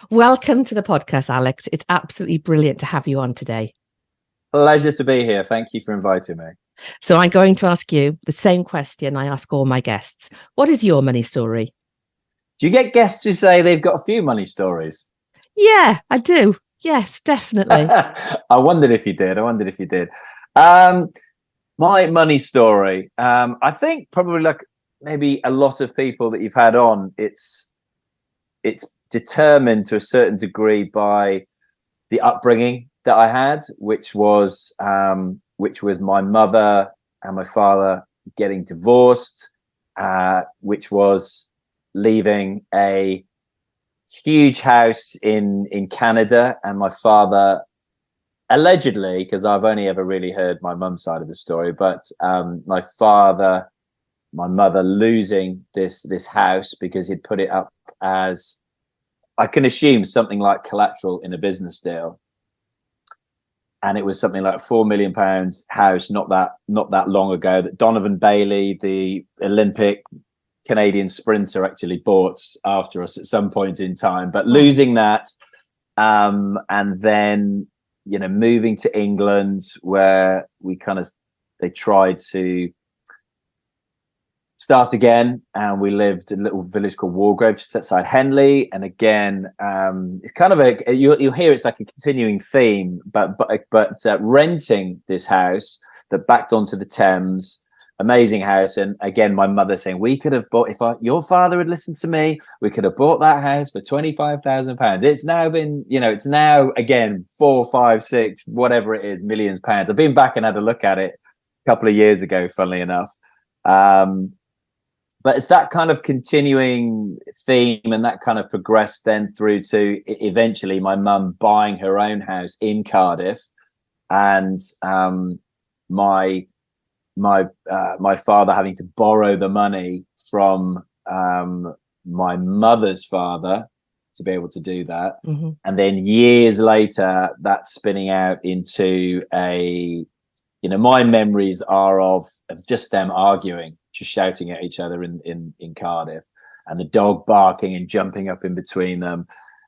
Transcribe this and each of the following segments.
Welcome to the podcast, Alex. It's absolutely brilliant to have you on today. Pleasure to be here. Thank you for inviting me. So I'm going to ask you the same question I ask all my guests. What is your money story? Do you get guests who say they've got a few money stories? Yeah, I do. Yes, definitely. I wondered if you did. Um, my money story. I think probably like maybe a lot of people that you've had on, it's determined to a certain degree by the upbringing that I had, which was my mother and my father getting divorced, which was leaving a huge house in Canada, and my father allegedly, because I've only ever really heard my mum's side of the story, but my mother losing this house because he'd put it up as, I can assume, something like collateral in a business deal. And it was something like £4 million house not that long ago that Donovan Bailey, the Olympic Canadian sprinter, actually bought after us at some point in time. But losing that, and then moving to England, where they tried to start again, and we lived in a little village called Wargrove just outside Henley. And again, it's kind of you'll hear it's like a continuing theme, but renting this house that backed onto the Thames, amazing house. And again, my mother saying, we could have bought, your father had listened to me, we could have bought that house for £25,000. It's now been, it's now again 4, 5, 6, whatever it is, millions pounds. I've been back and had a look at it a couple of years ago, funnily enough. But it's that kind of continuing theme, and that kind of progressed then through to eventually my mum buying her own house in Cardiff, and my father having to borrow the money from my mother's father to be able to do that. Mm-hmm. And then years later, that spinning out into my memories are of just them arguing, just shouting at each other in Cardiff, and the dog barking and jumping up in between them.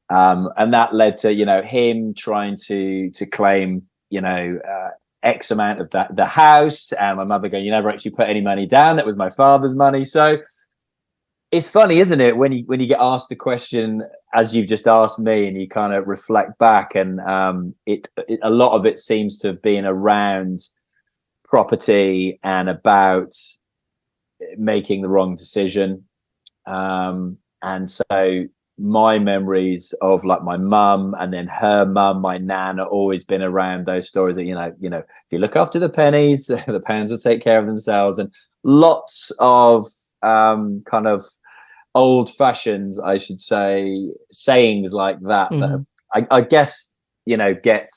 And that led to, him trying to claim, X amount of the house, and my mother going, you never actually put any money down. That was my father's money. So it's funny, isn't it, when you get asked a question as you've just asked me, and you kind of reflect back, and a lot of it seems to have been around property and about making the wrong decision. And so my memories of like my mum and then her mum, my nan, have always been around those stories that, if you look after the pennies, the pounds will take care of themselves, and lots of kind of old fashioned, I should say, sayings like that, Mm-hmm. that have, I guess, get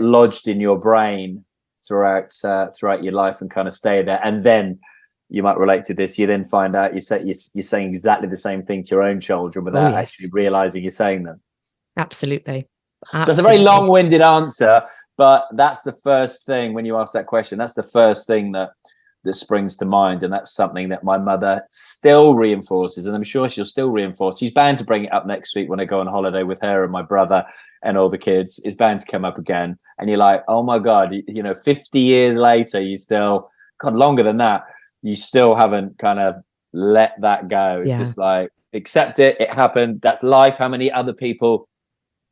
lodged in your brain throughout your life and kind of stay there. And then you might relate to this. You then find out you're saying exactly the same thing to your own children without actually realizing you're saying them. Absolutely. So it's a very long-winded answer, but that's the first thing when you ask that question. That's the first thing that springs to mind, and that's something that my mother still reinforces, and I'm sure she'll still reinforce. She's bound to bring it up next week when I go on holiday with her and my brother and all the kids. It's bound to come up again, and you're like, oh my god, 50 years later, you still, god, longer than that, you still haven't kind of let that go. It's just like, accept it happened, that's life. How many other people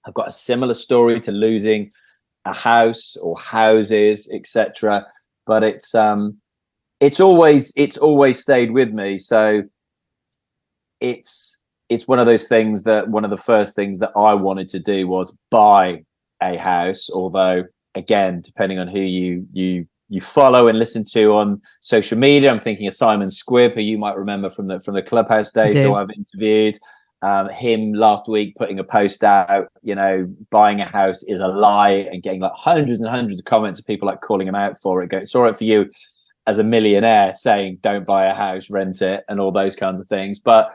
have got a similar story to losing a house or houses, etc.? But it's always stayed with me. So it's one of those things that one of the first things that I wanted to do was buy a house. Although, again, depending on who you follow and listen to on social media, I'm thinking of Simon Squibb, who you might remember from the Clubhouse days, who I've interviewed. Him last week putting a post out, buying a house is a lie, and getting like hundreds and hundreds of comments of people like calling him out for it. Going, it's all right for you as a millionaire saying don't buy a house, rent it, and all those kinds of things. But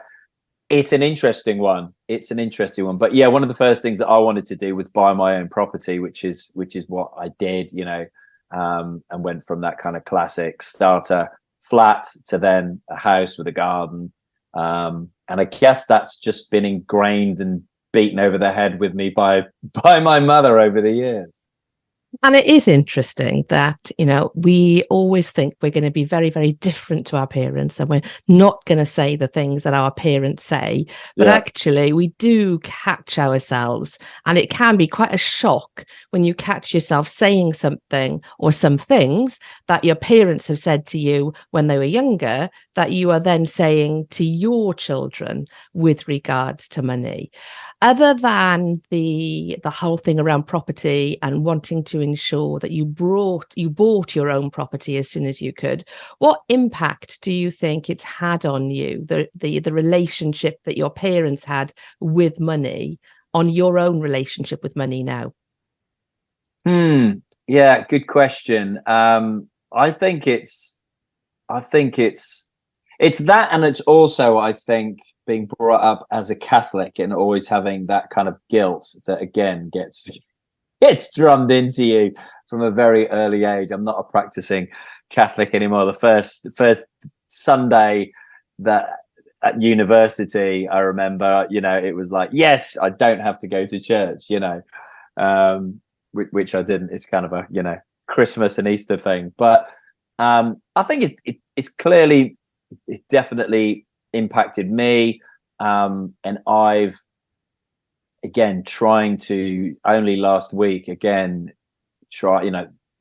it's an interesting one. But yeah, one of the first things that I wanted to do was buy my own property, which is what I did, and went from that kind of classic starter flat to then a house with a garden. And I guess that's just been ingrained and beaten over the head with me by my mother over the years. And it is interesting that, we always think we're going to be very, very different to our parents, and we're not going to say the things that our parents say. But actually, we do catch ourselves. And it can be quite a shock when you catch yourself saying something or some things that your parents have said to you when they were younger, that you are then saying to your children with regards to money. Other than the whole thing around property and wanting to ensure that you bought your own property as soon as you could, what impact do you think it's had on you, the relationship that your parents had with money, on your own relationship with money now? Yeah, good question. I think it's that, and it's also, I think, being brought up as a Catholic and always having that kind of guilt that again gets drummed into you from a very early age. I'm not a practicing Catholic anymore. The first Sunday that at university, I remember, it was like, yes, I don't have to go to church, which I didn't. It's kind of a Christmas and Easter thing, but I think it's definitely impacted me, and I've again trying to only last week again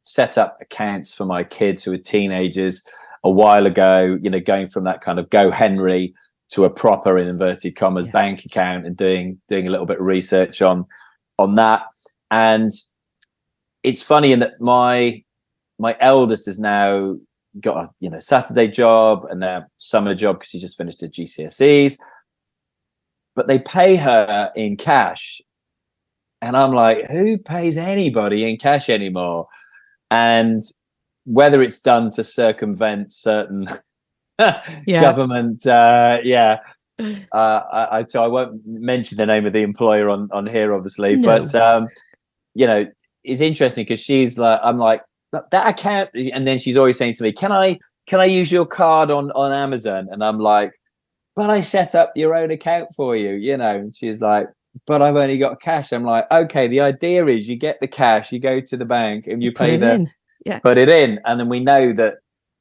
set up accounts for my kids who are teenagers a while ago, going from that kind of Go Henry to a proper, in inverted commas, bank account, and doing a little bit of research on that. And it's funny in that my eldest has now got a Saturday job and a summer job because she just finished her GCSEs, but they pay her in cash, and I'm like, who pays anybody in cash anymore? And whether it's done to circumvent certain government so I won't mention the name of the employer on here, obviously, but it's interesting because she's like, I'm like, that account, and then she's always saying to me, can I use your card on Amazon? And I'm like, but I set up your own account for you, and she's like, but I've only got cash. I'm like, okay, the idea is you get the cash, you go to the bank and you pay put it in. And then we know that,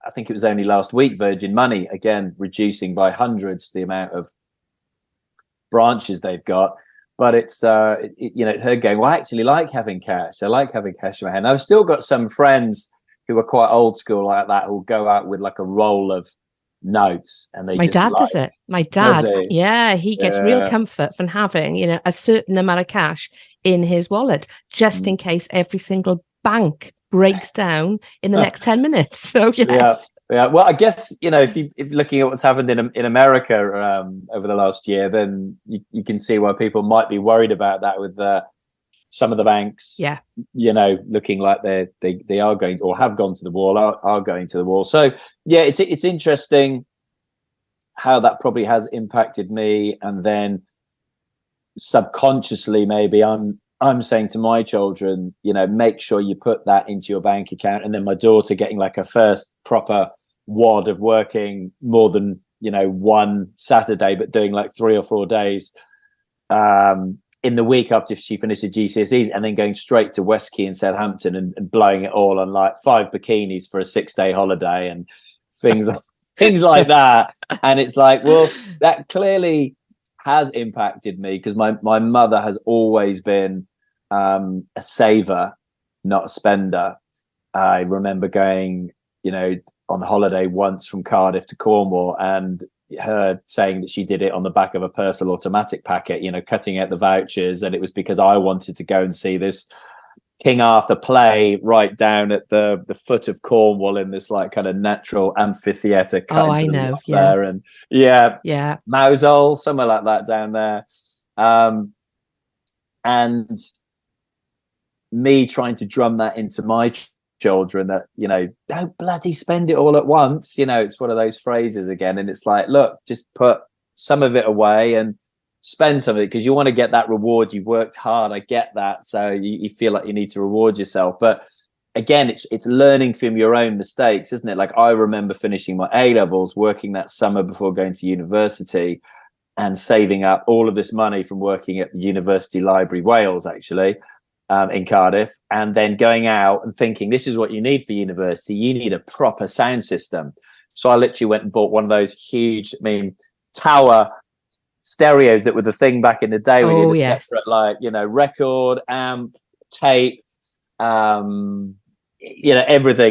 I think it was only last week, Virgin Money again reducing by hundreds the amount of branches they've got. But it's her going, well, I actually like having cash. I like having cash in my hand. I've still got some friends who are quite old school like that, who'll go out with like a roll of notes, and my dad does it. My dad, he gets real comfort from having a certain amount of cash in his wallet, just in case every single bank breaks down in the next 10 minutes. So yes. Yeah, well, I guess if you're looking at what's happened in America over the last year, then you can see why people might be worried about that with some of the banks. Looking like they are going, or have gone to the wall, are going to the wall. So it's interesting how that probably has impacted me, and then subconsciously maybe I'm saying to my children, make sure you put that into your bank account. And then my daughter getting like a first proper wad of working more than one Saturday, but doing like 3 or 4 days in the week after she finished her GCSEs, and then going straight to West Key and Southampton and blowing it all on like 5 bikinis for a 6-day holiday and things like that. And it's like, well, that clearly has impacted me, because my mother has always been a saver, not a spender. I remember going on holiday once from Cardiff to Cornwall, and her saying that she did it on the back of a Purcell automatic packet, cutting out the vouchers, and it was because I wanted to go and see this King Arthur play right down at the foot of Cornwall in this like kind of natural amphitheatre. I know, there, and Mousehole, somewhere like that down there, and me trying to drum that into my children that don't bloody spend it all at once. It's one of those phrases again, and it's like, look, just put some of it away and spend some of it, because you want to get that reward. You've worked hard, I get that, so you feel like you need to reward yourself. But again, it's learning from your own mistakes, isn't it? Like, I remember finishing my A levels, working that summer before going to university, and saving up all of this money from working at the University Library Wales, actually, in Cardiff, and then going out and thinking, this is what you need for university. You need a proper sound system. So I literally went and bought one of those huge, tower stereos that were the thing back in the day. We did a separate, record, amp, tape, everything.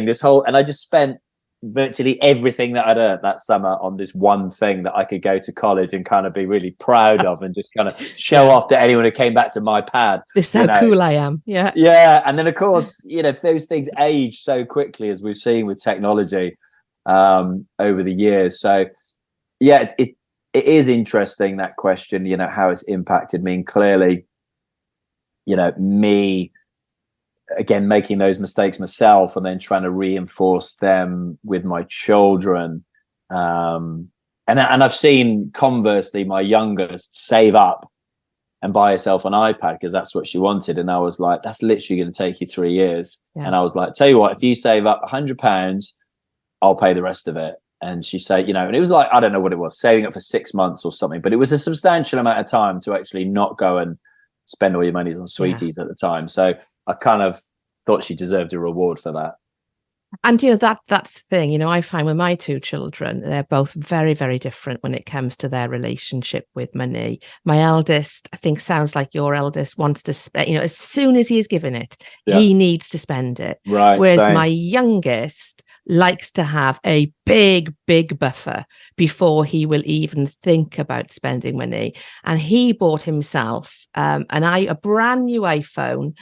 And I just spent virtually everything that I'd earned that summer on this one thing that I could go to college and kind of be really proud of and just kind of show off to anyone who came back to my pad. This is how cool I am. Yeah. Yeah. And then, of course, those things age so quickly, as we've seen with technology over the years. So, yeah, it is interesting, that question, how it's impacted me. And clearly, me, again, making those mistakes myself and then trying to reinforce them with my children. And I've seen, conversely, my youngest save up and buy herself an iPad because that's what she wanted. And I was like, that's literally going to take you 3 years. Yeah. And I was like, tell you what, if you save up £100, I'll pay the rest of it. And she said, and it was like, I don't know what it was, saving up for 6 months or something, but it was a substantial amount of time to actually not go and spend all your money on sweeties at the time. So I kind of thought she deserved a reward for that. And that's the thing, I find with my two children, they're both very, very different when it comes to their relationship with money. My eldest, I think, sounds like your eldest, wants to spend, as soon as he is given it, he needs to spend it. Right. Whereas my youngest likes to have a big, big buffer before he will even think about spending money. And he bought himself a brand new iPhone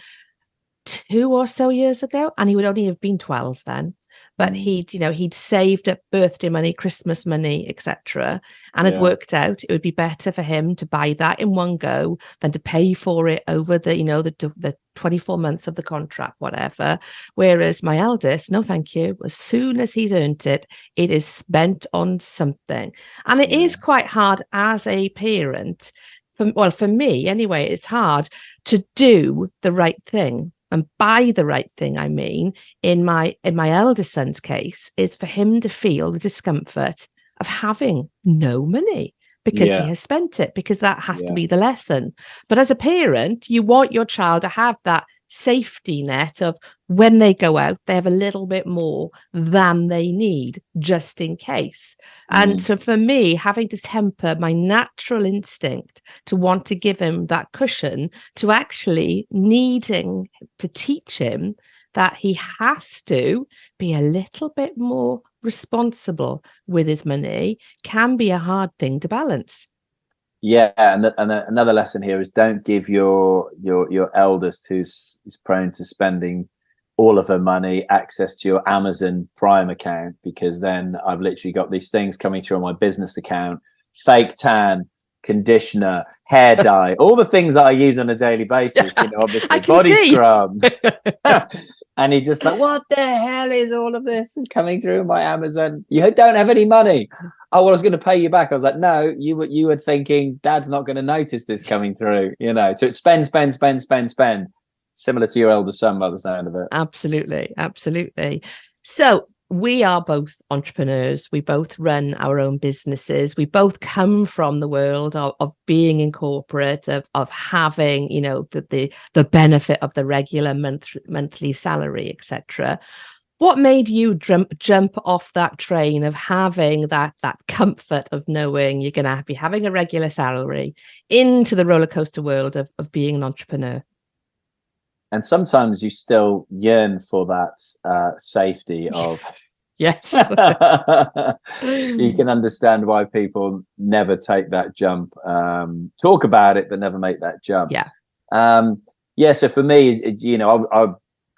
2 or so years ago, and he would only have been 12 then, but he'd saved up birthday money, Christmas money, etc., and it worked out it would be better for him to buy that in one go than to pay for it over the 24 months of the contract, whatever. Whereas my eldest, no thank you, as soon as he's earned it, it is spent on something. And it is quite hard as a parent, for me anyway, it's hard to do the right thing. And by the right thing, I mean, in my eldest son's case, is for him to feel the discomfort of having no money because he has spent it, because that has to be the lesson. But as a parent, you want your child to have that safety net of when they go out, they have a little bit more than they need just in case. And so for me, having to temper my natural instinct to want to give him that cushion, to actually needing to teach him that he has to be a little bit more responsible with his money, can be a hard thing to balance. Yeah, and another lesson here is don't give your eldest, who's prone to spending all of her money, access to your Amazon Prime account, because then I've literally got these things coming through on my business account: fake tan, conditioner, hair dye, all the things that I use on a daily basis. Obviously body scrub. And he just like, what the hell is all of this is coming through my Amazon? You don't have any money. Oh, well, I was going to pay you back. I was like, no, you were thinking Dad's not going to notice this coming through, So it's spend. Similar to your elder son by the sound of it. Absolutely. So we are both entrepreneurs. We both run our own businesses. We both come from the world of being in corporate, of having, the benefit of the regular monthly salary, etc. What made you jump off that train of having that comfort of knowing you're going to be having a regular salary into the roller coaster world of being an entrepreneur? And sometimes you still yearn for that safety of yes. You can understand why people never take that jump, talk about it but never make that jump. So for me, I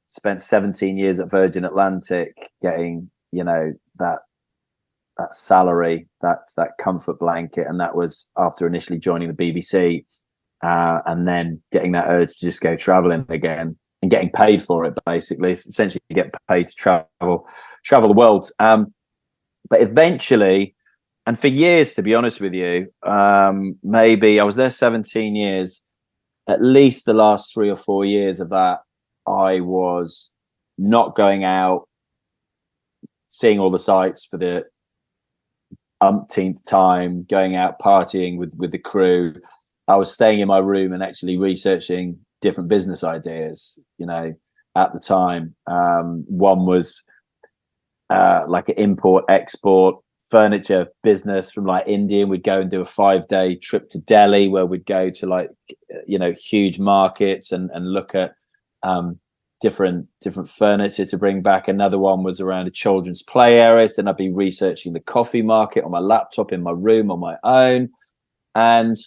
spent 17 years at Virgin Atlantic getting that salary, that comfort blanket, and that was after initially joining the BBC. And then getting that urge to just go traveling again and getting paid for it, basically, essentially get paid to travel the world. But eventually, and for years, to be honest with you, maybe I was there 17 years, at least the last 3 or 4 years of that, I was not going out, seeing all the sights for the umpteenth time, going out partying with the crew. I was staying in my room and actually researching different business ideas, at the time. One was like an import export furniture business from like India. We'd go and do a 5-day trip to Delhi where we'd go to like huge markets and look at different furniture to bring back. Another one was around a children's play area. Then I'd be researching the coffee market on my laptop in my room on my own. And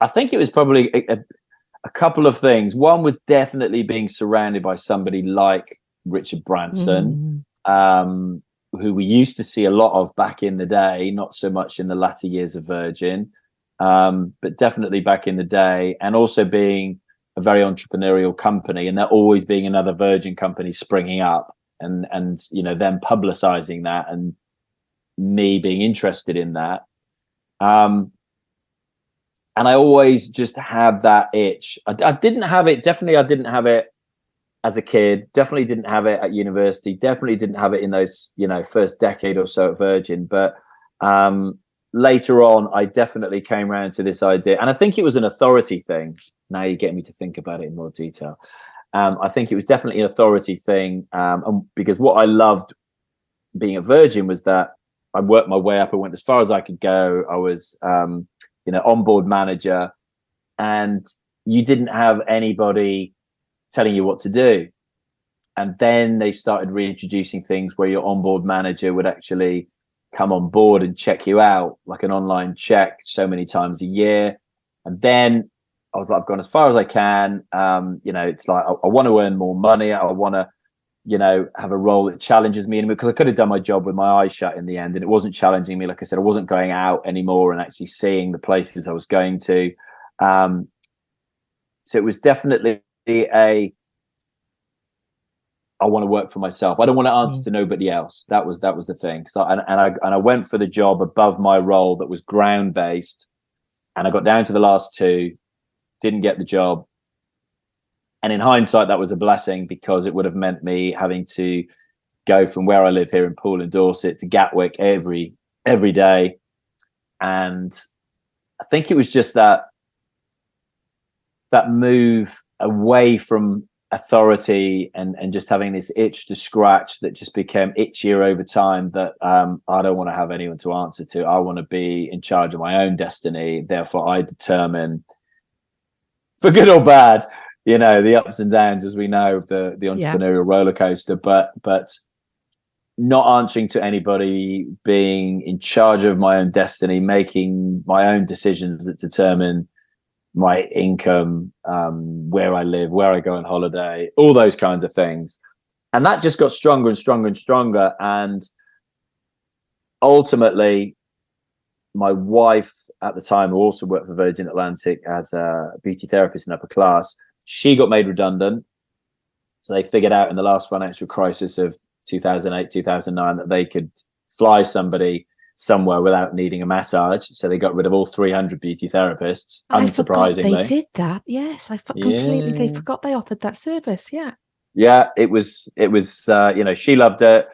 I think it was probably a couple of things. One was definitely being surrounded by somebody like Richard Branson, who we used to see a lot of back in the day, not so much in the latter years of Virgin, but definitely back in the day, and also being a very entrepreneurial company, and there always being another Virgin company springing up, and them publicizing that, and me being interested in that. And I always just had that itch. I didn't have it. Definitely, I didn't have it as a kid. Definitely didn't have it at university. Definitely didn't have it in those, first decade or so at Virgin. But later on, I definitely came around to this idea. And I think it was an authority thing. Now you're getting me to think about it in more detail. I think it was definitely an authority thing. Because what I loved being at Virgin was that I worked my way up. I went as far as I could go. I was, onboard manager, and you didn't have anybody telling you what to do. And then they started reintroducing things where your onboard manager would actually come on board and check you out, like an online check so many times a year. And then I was like, I've gone as far as I can. It's like, I want to earn more money. I want to, have a role that challenges me, and because I could have done my job with my eyes shut in the end, and it wasn't challenging me. Like I said, I wasn't going out anymore and actually seeing the places I was going to. So it was definitely I want to work for myself. I don't want to answer to nobody else. That was the thing. So I went for the job above my role that was ground based, and I got down to the last two, didn't get the job. And in hindsight, that was a blessing, because it would have meant me having to go from where I live here in Poole in Dorset to Gatwick every day. And I think it was just that move away from authority and just having this itch to scratch that just became itchier over time, that I don't want to have anyone to answer to. I want to be in charge of my own destiny. Therefore, I determine, for good or bad, the ups and downs, as we know, of the entrepreneurial roller coaster, but not answering to anybody, being in charge of my own destiny, making my own decisions that determine my income, where I live, where I go on holiday, all those kinds of things. And that just got stronger and stronger and stronger. And ultimately, my wife at the time, who also worked for Virgin Atlantic as a beauty therapist in upper class, she got made redundant. So they figured out in the last financial crisis of 2008, 2009, that they could fly somebody somewhere without needing a massage. So they got rid of all 300 beauty therapists, unsurprisingly. They did that. Yes, completely. They forgot they offered that service. Yeah, it was she loved it.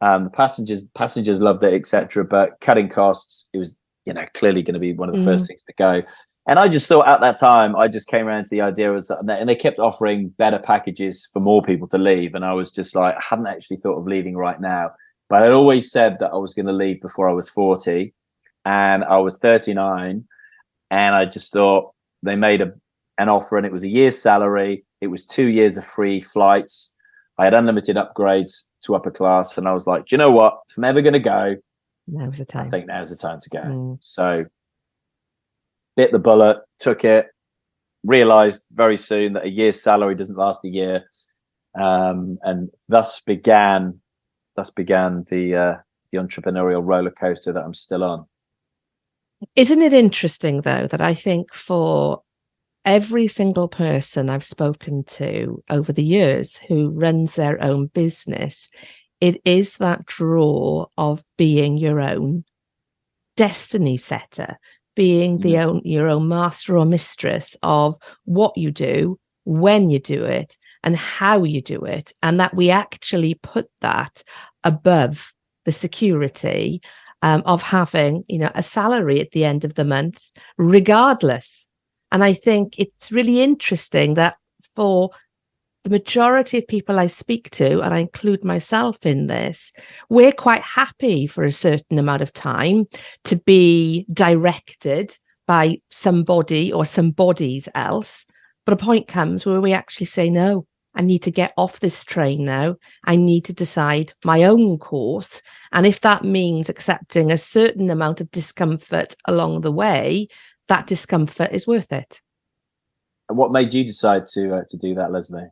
Passengers loved it, etc. But cutting costs, it was, clearly going to be one of the first things to go. And I just thought at that time, I just came around to the idea was that, and they kept offering better packages for more people to leave. And I was just like, I hadn't actually thought of leaving right now, but I'd always said that I was going to leave before I was 40, and I was 39. And I just thought, they made an offer, and it was a year's salary. It was 2 years of free flights. I had unlimited upgrades to upper class. And I was like, do you know what? If I'm ever going to go, now's the time. I think now's the time to go. So bit the bullet, took it, realized very soon that a year's salary doesn't last a year. And thus began the entrepreneurial roller coaster that I'm still on. Isn't it interesting, though, that I think for every single person I've spoken to over the years who runs their own business, it is that draw of being your own destiny setter, being your own master or mistress of what you do, when you do it, and how you do it, and that we actually put that above the security of having, a salary at the end of the month, regardless. And I think it's really interesting that for the majority of people I speak to, and I include myself in this, we're quite happy for a certain amount of time to be directed by somebody or some bodies else. But a point comes where we actually say, no, I need to get off this train now. I need to decide my own course. And if that means accepting a certain amount of discomfort along the way, that discomfort is worth it. And what made you decide to do that, Leslie?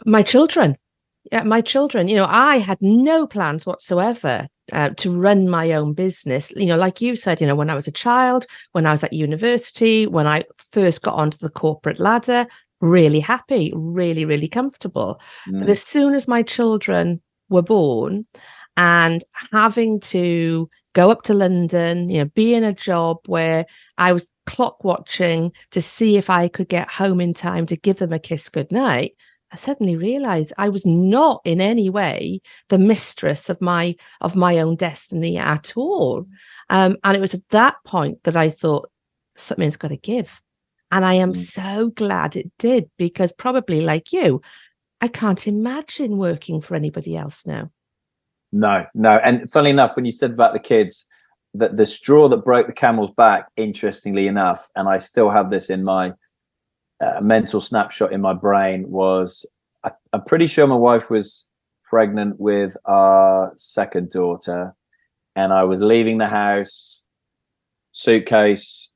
My children. Yeah, my children. I had no plans whatsoever to run my own business. Like you said, when I was a child, when I was at university, when I first got onto the corporate ladder, really happy, really, really comfortable. But as soon as my children were born and having to go up to London, be in a job where I was clock watching to see if I could get home in time to give them a kiss goodnight, I suddenly realized I was not in any way the mistress of my own destiny at all. And it was at that point that I thought something's got to give. And I am so glad it did, because probably like you, I can't imagine working for anybody else now. No. And funnily enough, when you said about the kids, that the straw that broke the camel's back, interestingly enough, and I still have this in my mental snapshot in my brain, was I'm pretty sure my wife was pregnant with our second daughter, and I was leaving the house, suitcase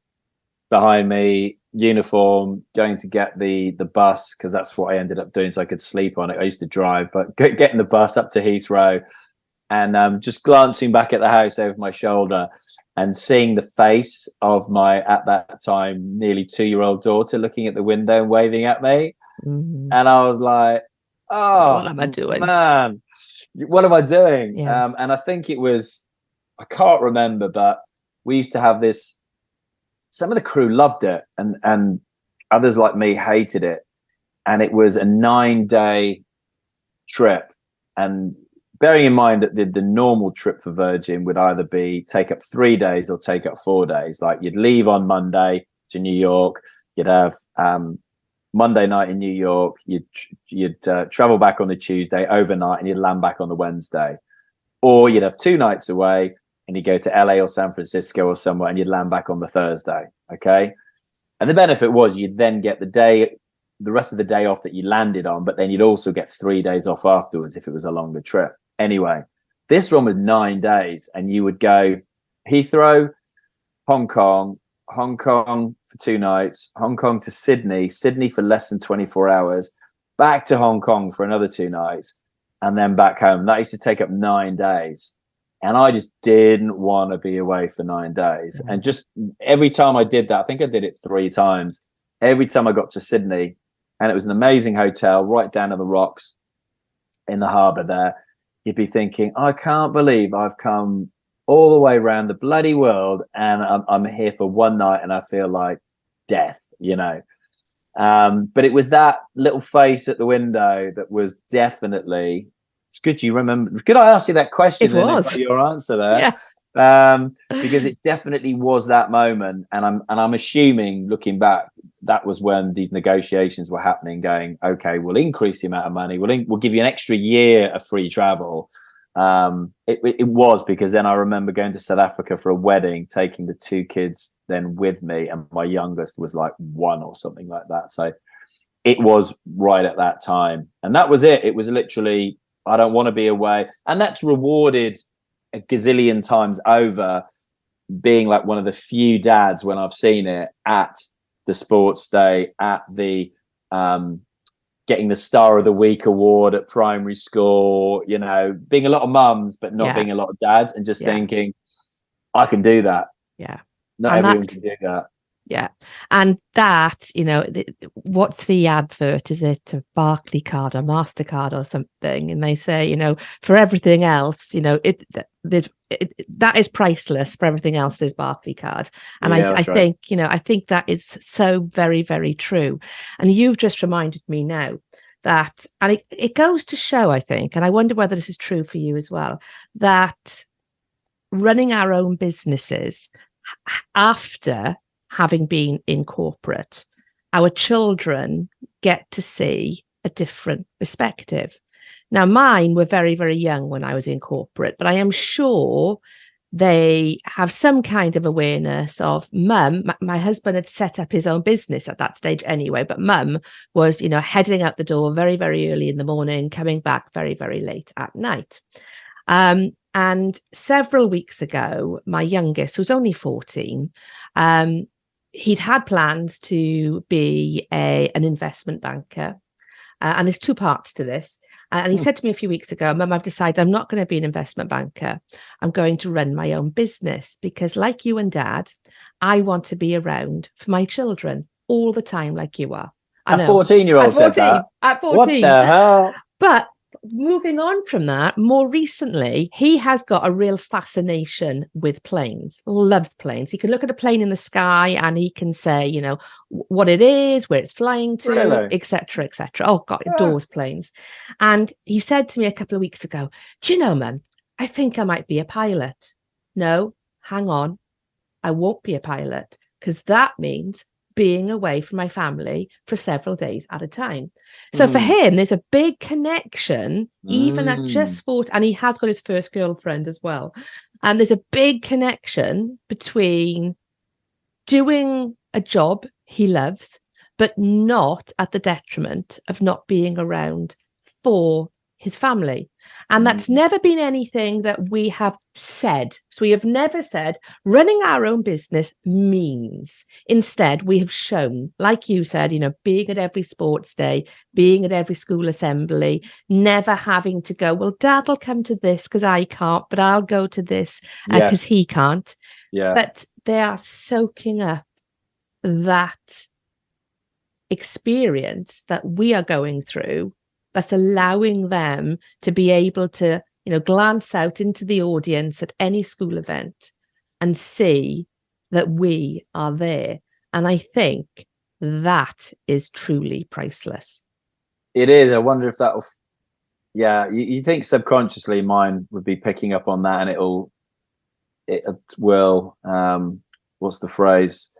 behind me, uniform, going to get the bus, because that's what I ended up doing so I could sleep on it. I used to drive, but getting the bus up to Heathrow, and just glancing back at the house over my shoulder and seeing the face of my, at that time, nearly 2-year-old daughter looking at the window and waving at me. And I was like, oh, what am I doing? Man, what am I doing? Yeah. And I think it was, I can't remember, but we used to have this, some of the crew loved it, and others like me hated it. And it was a 9-day trip. And bearing in mind that the normal trip for Virgin would either be take up 3 days or take up 4 days. Like, you'd leave on Monday to New York, you'd have Monday night in New York, you'd travel back on the Tuesday overnight, and you'd land back on the Wednesday. Or you'd have 2 nights away and you go to LA or San Francisco or somewhere, and you'd land back on the Thursday. Okay. And the benefit was you'd then get the rest of the day off that you landed on, but then you'd also get 3 days off afterwards if it was a longer trip. Anyway, this one was 9 days, and you would go Heathrow, Hong Kong for 2 nights, Hong Kong to Sydney for less than 24 hours, back to Hong Kong for another 2 nights, and then back home. That used to take up 9 days. And I just didn't want to be away for 9 days. And just every time I did that, I think I did it 3 times. Every time I got to Sydney, and it was an amazing hotel right down on the rocks in the harbour there, you'd be thinking, I can't believe I've come all the way around the bloody world, and I'm here for 1 night, and I feel like death, But it was that little face at the window that was definitely... It's good you remember. Good I asked you that question. It was. And your answer there. Yeah. Because it definitely was that moment. And I'm assuming, looking back, that was when these negotiations were happening, going, okay, we'll increase the amount of money. We'll give you an extra year of free travel. It was, because then I remember going to South Africa for a wedding, taking the 2 kids then with me, and my youngest was like 1 or something like that. So it was right at that time. And that was it. It was literally, I don't want to be away. And that's rewarded a gazillion times over, being like one of the few dads, when I've seen it, at the sports day, at the getting the Star of the Week award at primary school, being a lot of mums, but not being a lot of dads, and just thinking, I can do that. Yeah. Not and everyone can do that. Yeah. And that, what's the advert? Is it a Barclay card or MasterCard or something? And they say, for everything else, that is priceless. For everything else, there's Barclay card. And I think, I think that is so very, very true. And you've just reminded me now that, and it goes to show, I think, and I wonder whether this is true for you as well, that running our own businesses after having been in corporate, our children get to see a different perspective. Now, mine were very, very young when I was in corporate, but I am sure they have some kind of awareness of mum. My husband had set up his own business at that stage anyway, but mum was, heading out the door very, very early in the morning, coming back very, very late at night. And several weeks ago, my youngest, who's only 14, he'd had plans to be an investment banker. And there's two parts to this. And he said to me a few weeks ago, Mum, I've decided I'm not going to be an investment banker. I'm going to run my own business because, like you and Dad, I want to be around for my children all the time, like you are. A 14-year-old said that. At 14. What the hell? But moving on from that, more recently, he has got a real fascination with planes, loves planes. He can look at a plane in the sky and he can say, what it is, where it's flying to, etc., etc. Oh, God, adores planes. And he said to me a couple of weeks ago, do you know, Mum, I think I might be a pilot. No, hang on. I won't be a pilot because that means being away from my family for several days at a time. So for him, there's a big connection, even at just 40, and he has got his first girlfriend as well. And there's a big connection between doing a job he loves, but not at the detriment of not being around for his family. And that's never been anything that we have said. So we have never said running our own business means. Instead, we have shown, like you said, being at every sports day, being at every school assembly, never having to go, well, Dad will come to this because I can't, but I'll go to this because he can't. Yeah. But they are soaking up that experience that we are going through, that's allowing them to be able to, glance out into the audience at any school event and see that we are there. And I think that is truly priceless. It is. I wonder if that'll, you think subconsciously mine would be picking up on that, and it will, what's the phrase?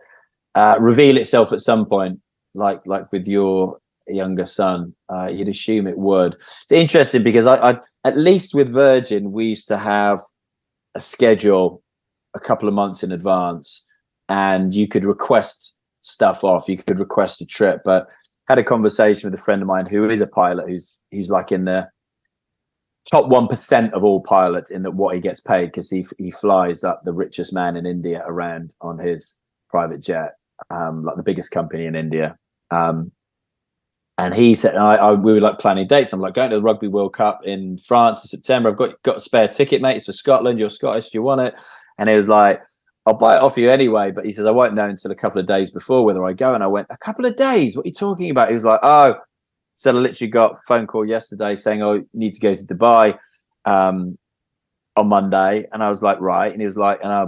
Reveal itself at some point, like with your younger son. You'd assume it would. It's interesting because I at least with Virgin, we used to have a schedule a couple of months in advance, and you could request stuff off. You could request a trip. But had a conversation with a friend of mine who is a pilot, who's like in the top 1% of all pilots in what he gets paid, because he flies like the richest man in India around on his private jet, like the biggest company in India. And he said, we were like planning dates. I'm like, going to the Rugby World Cup in France in September. I've got a spare ticket, mate. It's for Scotland. You're Scottish. Do you want it? And he was like, I'll buy it off you anyway. But he says, I won't know until a couple of days before whether I go. And I went, a couple of days? What are you talking about? He was like, so I literally got a phone call yesterday saying, you need to go to Dubai on Monday. And I was like, right. And he was like, and I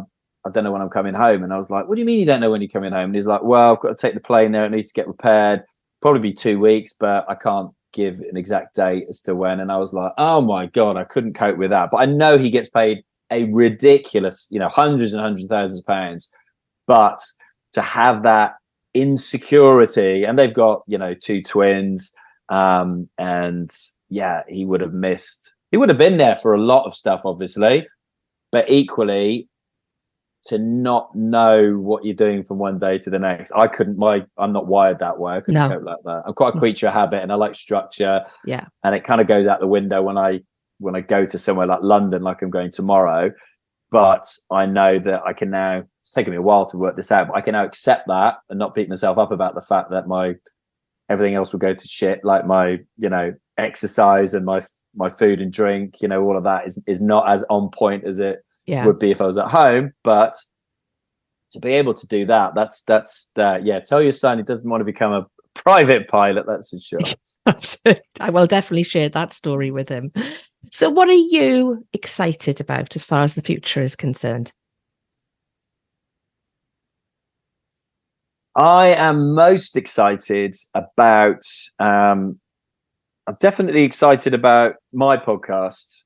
don't know when I'm coming home. And I was like, what do you mean you don't know when you're coming home? And he's like, well, I've got to take the plane there. It needs to get repaired. Probably be 2 weeks, but I can't give an exact date as to when. And I was like, oh my God, I couldn't cope with that. But I know he gets paid a ridiculous, hundreds and hundreds of thousands of pounds. But to have that insecurity, and they've got, 2 twins, and he would have been there for a lot of stuff, obviously, but equally to not know what you're doing from one day to the next. I'm not wired that way. I couldn't cope like that. I'm quite a creature of habit, and I like structure. Yeah. And it kind of goes out the window when I go to somewhere like London, like I'm going tomorrow. But I know that I can now, it's taken me a while to work this out, but I can now accept that and not beat myself up about the fact that everything else will go to shit, like my, exercise and my food and drink, all of that is not as on point as it would be if I was at home. But to be able to do that's tell your son he doesn't want to become a private pilot, that's for sure. I will definitely share that story with him. So what are you excited about as far as the future is concerned? I am most excited about I'm definitely excited about my podcast.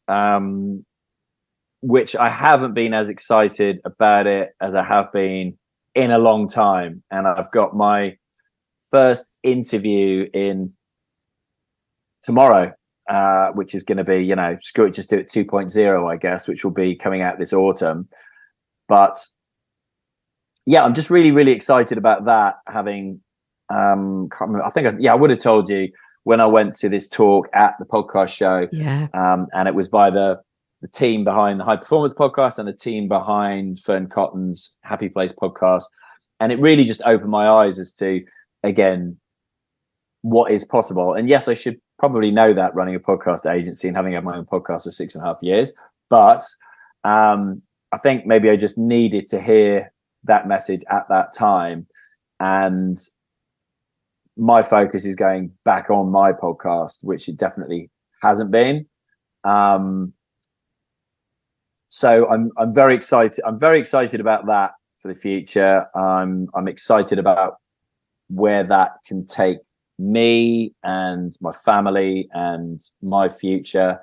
which I haven't been as excited about it as I have been in a long time. And I've got my first interview in tomorrow, which is going to be, you know, screw it, just do it 2.0, I guess, which will be coming out this autumn. But yeah, I'm just really, really excited about that. Having, can't remember, I think, I would have told you when I went to this talk at the podcast show. Yeah. And it was by the team behind the High Performance podcast and the team behind Fern Cotton's Happy Place podcast. And it really just opened my eyes as to, again, what is possible. And yes, I should probably know that, running a podcast agency and having had my own podcast for 6.5 years. But I think maybe I just needed to hear that message at that time. And my focus is going back on my podcast, which it definitely hasn't been. So I'm very excited. I'm very excited about that for the future. I'm excited about where that can take me and my family and my future,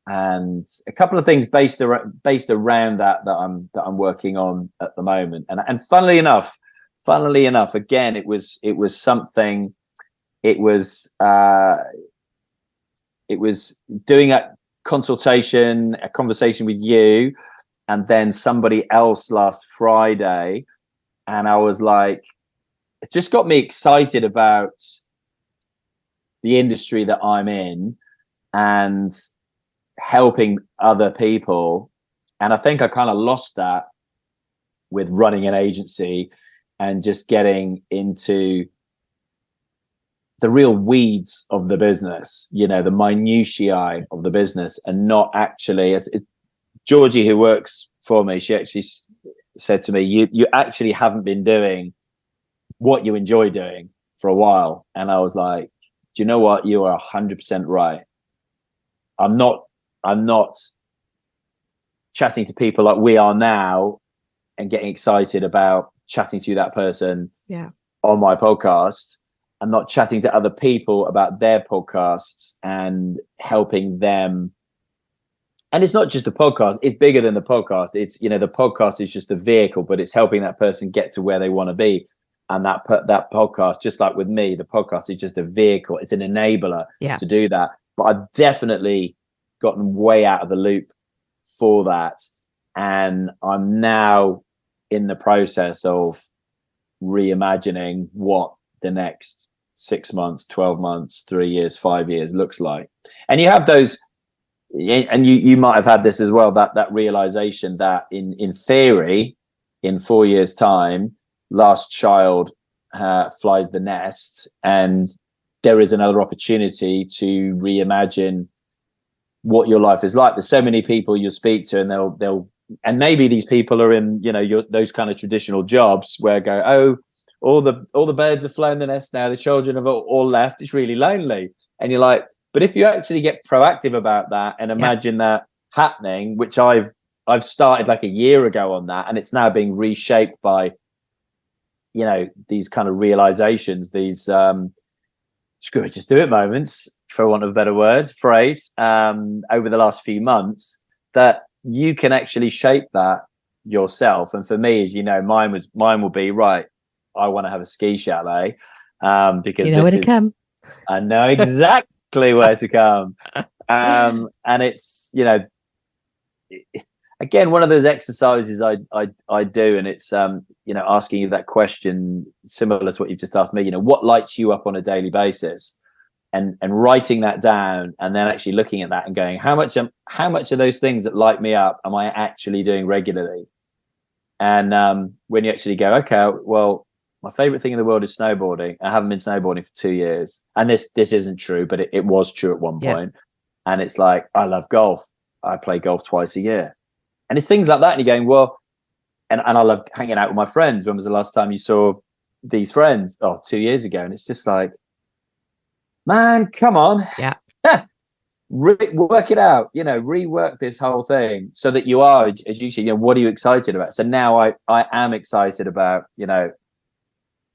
and a couple of things based around that I'm working on at the moment. And funnily enough, again, it was something. It was doing a conversation with you, and then somebody else last Friday, and I was like, it just got me excited about the industry that I'm in and helping other people. And I think I kind of lost that with running an agency and just getting into the real weeds of the business, you know, the minutiae of the business, and not actually, Georgie, who works for me, she actually said to me, you actually haven't been doing what you enjoy doing for a while. And I was like, do you know what? You are 100% right. I'm not chatting to people like we are now and getting excited about chatting to that person on my podcast. I'm not chatting to other people about their podcasts and helping them. And it's not just a podcast, it's bigger than the podcast. It's, you know, the podcast is just a vehicle, but it's helping that person get to where they want to be. And that podcast, just like with me, the podcast is just a vehicle. It's an enabler to do that. But I've definitely gotten way out of the loop for that. And I'm now in the process of reimagining what the next 6 months, 12 months, 3 years, 5 years looks like. And you have those, and you might have had this as well, that realization that in theory, in 4 years' time, last child flies the nest, and there is another opportunity to reimagine what your life is like. There's so many people you speak to, and they'll and maybe these people are in, you know, those kind of traditional jobs where go, oh, all the birds have flown the nest now, the children have all left, it's really lonely. And you're like, but if you actually get proactive about that and imagine that happening, which I've started like a year ago on that, and it's now being reshaped by, you know, these kind of realizations, these screw it, just do it moments, for want of a better phrase, over the last few months, that you can actually shape that yourself. And for me, as you know, mine will be, right, I want to have a ski chalet, because you know where to come. I know exactly where to come. And it's, you know, again, one of those exercises I do, and it's you know, asking you that question similar to what you've just asked me, you know, what lights you up on a daily basis, and writing that down, and then actually looking at that and going, how much of those things that light me up am I actually doing regularly? And when you actually go, okay, well, my favorite thing in the world is snowboarding. I haven't been snowboarding for 2 years, and this isn't true, but it was true at one point. And it's like, I love golf. I play golf twice a year. And it's things like that. And you're going, well, and I love hanging out with my friends. When was the last time you saw these friends? Oh, 2 years ago. And it's just like, man, come on. Yeah. Work it out, you know, rework this whole thing so that you are, as you say, you know, what are you excited about? So now I am excited about, you know,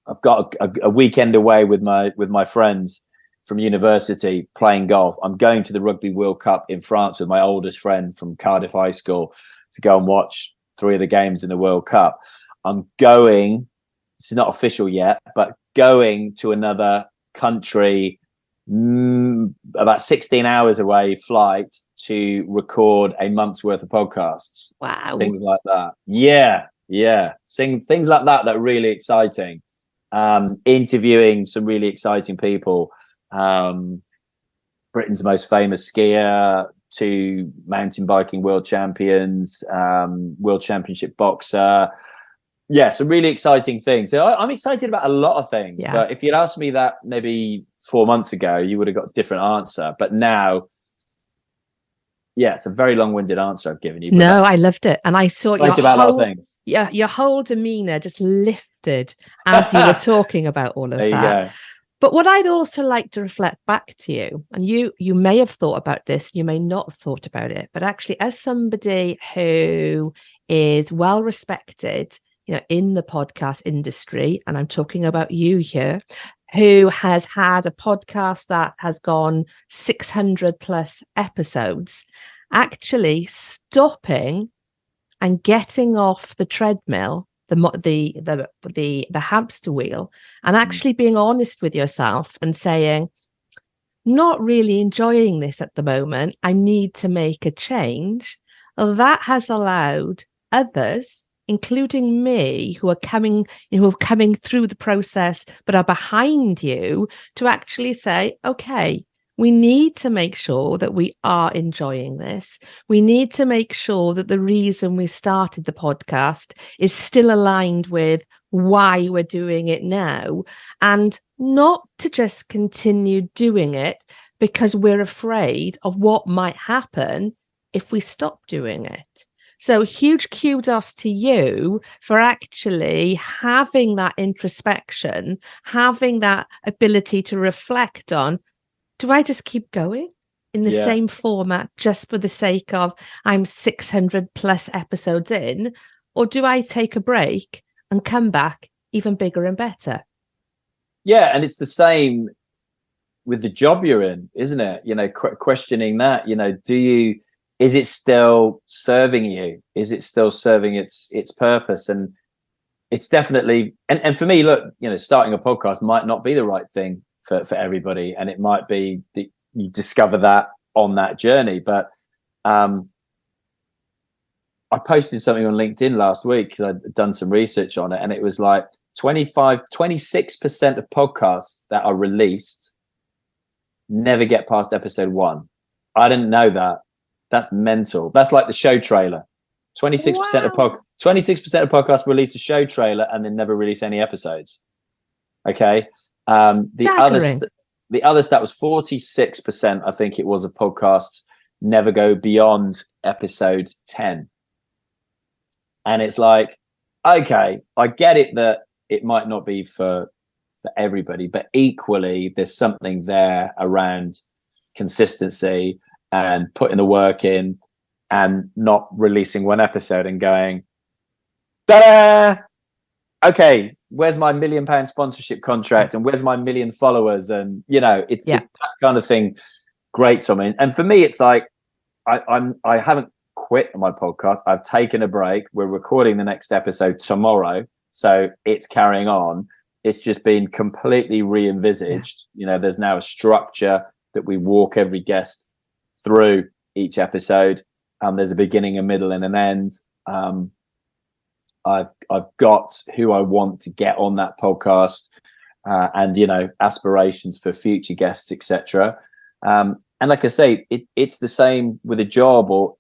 I've got a weekend away with my friends from university playing golf. I'm going to the Rugby World Cup in France with my oldest friend from Cardiff High School. to go and watch 3 of the games in the World Cup. I'm going, it's not official yet, but going to another country, about 16 hours away flight, to record a month's worth of podcasts. Wow. Things like that. Yeah. Things like that are really exciting. Interviewing some really exciting people. Britain's most famous skier, 2 mountain biking world champions, world championship boxer. Yeah, some really exciting things. So I'm excited about a lot of things. Yeah. But if you'd asked me that maybe 4 months ago, you would have got a different answer. But now, yeah, it's a very long-winded answer I've given you. No, I loved it. And I saw your whole demeanor just lifted as you were talking about all of there you that. go. But what I'd also like to reflect back to you, and you may have thought about this, you may not have thought about it, but actually as somebody who is well respected, in the podcast industry, and I'm talking about you here, who has had a podcast that has gone 600 plus episodes, actually stopping and getting off the treadmill, the hamster wheel, and actually being honest with yourself and saying, not really enjoying this at the moment, I need to make a change. That has allowed others, including me, who are coming through the process but are behind you, to actually say, okay, we need to make sure that we are enjoying this. We need to make sure that the reason we started the podcast is still aligned with why we're doing it now, and not to just continue doing it because we're afraid of what might happen if we stop doing it. So huge kudos to you for actually having that introspection, having that ability to reflect on, do I just keep going in the same format just for the sake of I'm 600 plus episodes in, or do I take a break and come back even bigger and better? Yeah, and it's the same with the job you're in, isn't it? Questioning that, is it still serving you? Is it still serving its purpose? And it's definitely, and for me, look, starting a podcast might not be the right thing for everybody, and it might be that you discover that on that journey. But I posted something on LinkedIn last week because I'd done some research on it, and it was like 26% of podcasts that are released never get past episode 1. I didn't know that. That's mental. That's like the show trailer. 26% of podcasts release a show trailer and then never release any episodes. Okay. The other stat was 46%, I think it was, of podcasts never go beyond episode 10. And it's like, okay, I get it that it might not be for everybody, but equally there's something there around consistency and putting the work in and not releasing one episode and going, ta-da! Okay, where's my £1 million sponsorship contract and where's my 1 million followers? And it's that kind of thing grates on me. And for me, it's like I haven't quit my podcast. I've taken a break. We're recording the next episode tomorrow, so it's carrying on. It's just been completely re-envisaged. There's now a structure that we walk every guest through each episode. There's a beginning, a middle, and an end. I've got who I want to get on that podcast, and aspirations for future guests, etc. And like I say, it's the same with a job or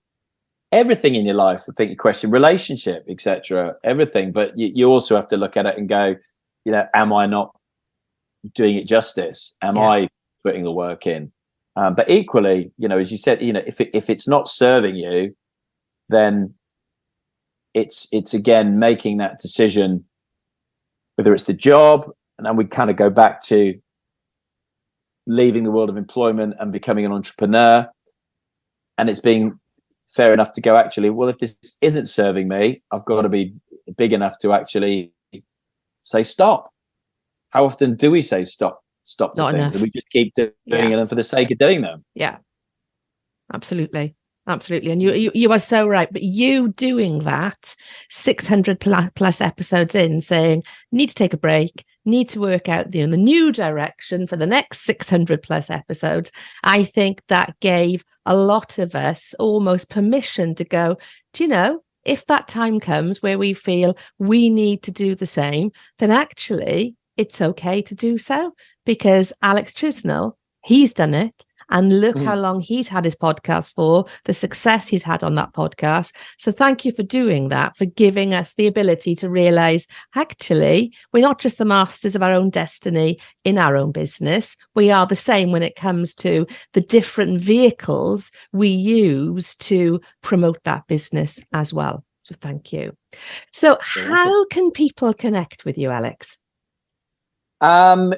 everything in your life. I think you question relationship, etc. Everything, but you also have to look at it and go, am I not doing it justice? Am I putting the work in? But equally, as you said, if it's not serving you, then it's again making that decision, whether it's the job, and then we kind of go back to leaving the world of employment and becoming an entrepreneur. And it's being fair enough to go, actually, well, if this isn't serving me, I've got to be big enough to actually say stop. How often do we say stop Not things? enough. And we just keep doing them for the sake of doing them. Yeah, absolutely. Absolutely. And you are so right. But you doing that 600 plus episodes in, saying, need to take a break, need to work out the new direction for the next 600 plus episodes. I think that gave a lot of us almost permission to go, do you know, if that time comes where we feel we need to do the same, then actually it's okay to do so, because Alex Chisnall, he's done it. And look how long he's had his podcast for, the success he's had on that podcast. So thank you for doing that, for giving us the ability to realize, actually, we're not just the masters of our own destiny in our own business. We are the same when it comes to the different vehicles we use to promote that business as well. So thank you. So how can people connect with you, Alex?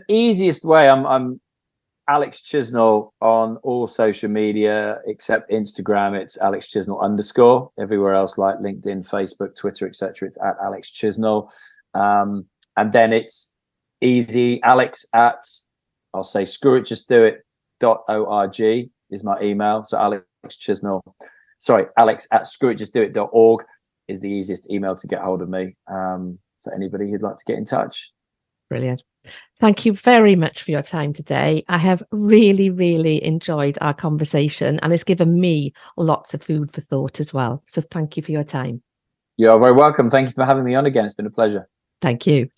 Easiest way, I'm Alex Chisnall on all social media except Instagram. It's Alex Chisnall _ everywhere else, like LinkedIn, Facebook, Twitter, etc. It's at Alex Chisnall. And then it's easy, Alex at, I'll say screw it, just do it.org is my email. So Alex at screwitjustdoit.org is the easiest email to get hold of me, for anybody who'd like to get in touch. Brilliant. Thank you very much for your time today. I have really, really enjoyed our conversation, and it's given me lots of food for thought as well. So thank you for your time. You're very welcome. Thank you for having me on again. It's been a pleasure. Thank you.